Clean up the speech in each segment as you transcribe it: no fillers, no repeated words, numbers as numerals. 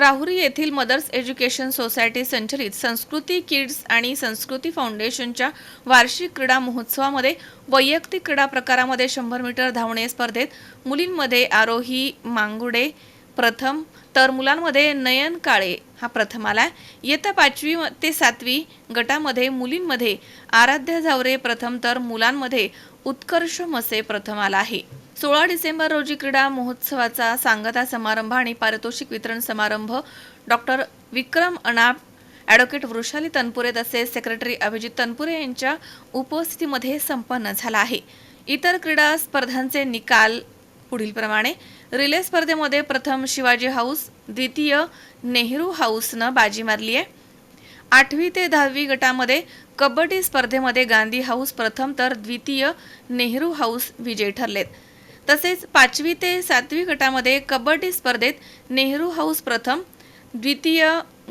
राहुरी येथील mother's education society संचलित संस्कृती किड्स आणि संस्कृती फाउंडेशनच्या वार्षिक क्रीडा महोत्सवामध्ये वैयक्तिक क्रीडा प्रकारामध्ये 100 मीटर धावणे स्पर्धेत मुलींमध्ये आरोही मांगुडे प्रथम तर मुलांमध्ये नयन काळे हा प्रथम आलाय। इयत्ता 5वी ते 7वी गटामध्ये मुलींमध्ये आराध्या जावरे प्रथम तर मुलांमध्ये उत्कर्ष मसे प्रथम आला आहे। 16 डिसेंबर रोजी क्रीडा महोत्सवाचा सांगता समारंभ आणि पारितोषिक वितरण समारंभ डॉक्टर विक्रम अनाप, ॲडव्होकेट वृषाली तनपुरे तसेच सेक्रेटरी अभिजित तनपुरे यांच्या उपस्थितीमध्ये संपन्न झाला आहे। इतर क्रीडा स्पर्धांचे निकाल पुढीलप्रमाणे। रिले स्पर्धेमध्ये प्रथम शिवाजी हाऊस, द्वितीय नेहरू हाऊसनं बाजी मारली आहे। 8वी ते 10वी गटामध्ये कबड्डी स्पर्धेमध्ये गांधी हाऊस प्रथम तर द्वितीय नेहरू हाऊस विजयी ठरलेत। तसेच 5वी ते 7वी गटामध्ये कबड्डी स्पर्धेत नेहरू हाऊस प्रथम, द्वितीय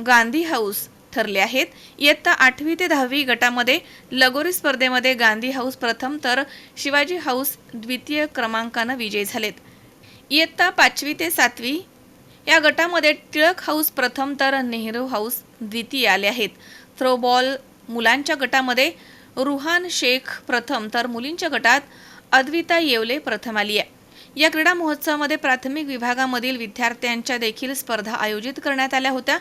गांधी हाऊस ठरले आहेत। इयत्ता 8वी ते 10वी गटामध्ये लगोरी स्पर्धेमध्ये गांधी हाऊस प्रथम तर शिवाजी हाऊस द्वितीय क्रमांकाने विजयी झालेत। इयत्ता 5वी ते 7वी या गटामध्ये टिळक हाऊस प्रथम तर नेहरू हाऊस द्वितीय आले आहेत। थ्रोबॉल मुलांच्या गटामध्ये रुहान शेख प्रथम तर मुलींच्या गटात अद्विता येवले प्रथम आली आहे। या क्रीडा महोत्सवामध्ये प्राथमिक विभागामधील विद्यार्थ्यांच्या देखील स्पर्धा आयोजित करण्यात आल्या होत्या।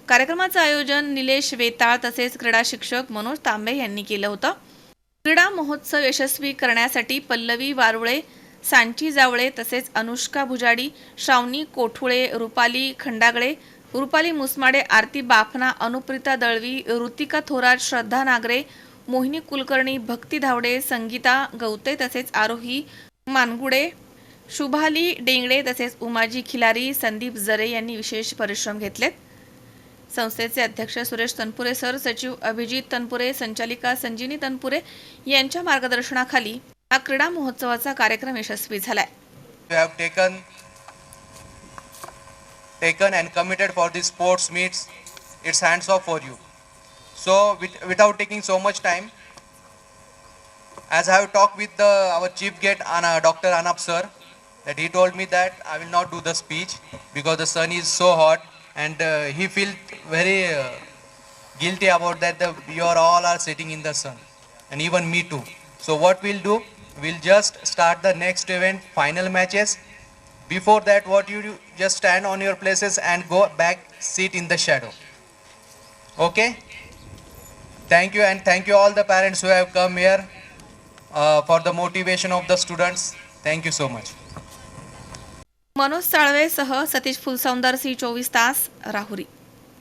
कार्यक्रमाचं आयोजन निलेश वेताळ तसेच क्रीडा शिक्षक मनोज तांबे यांनी केलं होतं। क्रीडा महोत्सव यशस्वी करण्यासाठी पल्लवी वारुळे, सांची जावळे तसेच अनुष्का भुजाडी, श्रावणी कोठुळे, रुपाली खंडागळे, रुपाली मुसमाडे, आरती बाफना, अनुप्रिता दळवी, ऋतिका थोरात, श्रद्धा नागरे, मोहिनी कुलकर्णी, भक्ती धावडे, संगीता गवते तसेच आरोही मानगुडे, शुभाली डेंगडे तसेच उमाजी खिलारी, संदीप जरे यांनी विशेष परिश्रम घेतलेत। संस्थेचे अध्यक्ष सुरेश तनपुरे सर, सचिव अभिजित तनपुरे, संचालिका संजीनी तनपुरे यांच्या मार्गदर्शनाखाली हा क्रीडा महोत्सवाचा कार्यक्रम यशस्वी झालाय। You have taken and committed for the sports meets. It's hands off for you. So without taking so much time, as I have talked with our chief guest Dr. Anap sir, that he told me that I will not do the speech because the sun is so hot and he felt very guilty about that you all are sitting in the sun and even me too. So what we'll do, we'll just start the next event, final matches. Before that, what you do, just stand on your places and go back, sit in the shadow. Okay? Thank you, and thank you all the parents who have come here for the motivation of the students. Thank you so much. Manoj Salve सह Satish Phulsoundar, C 24 तास, राहुरी।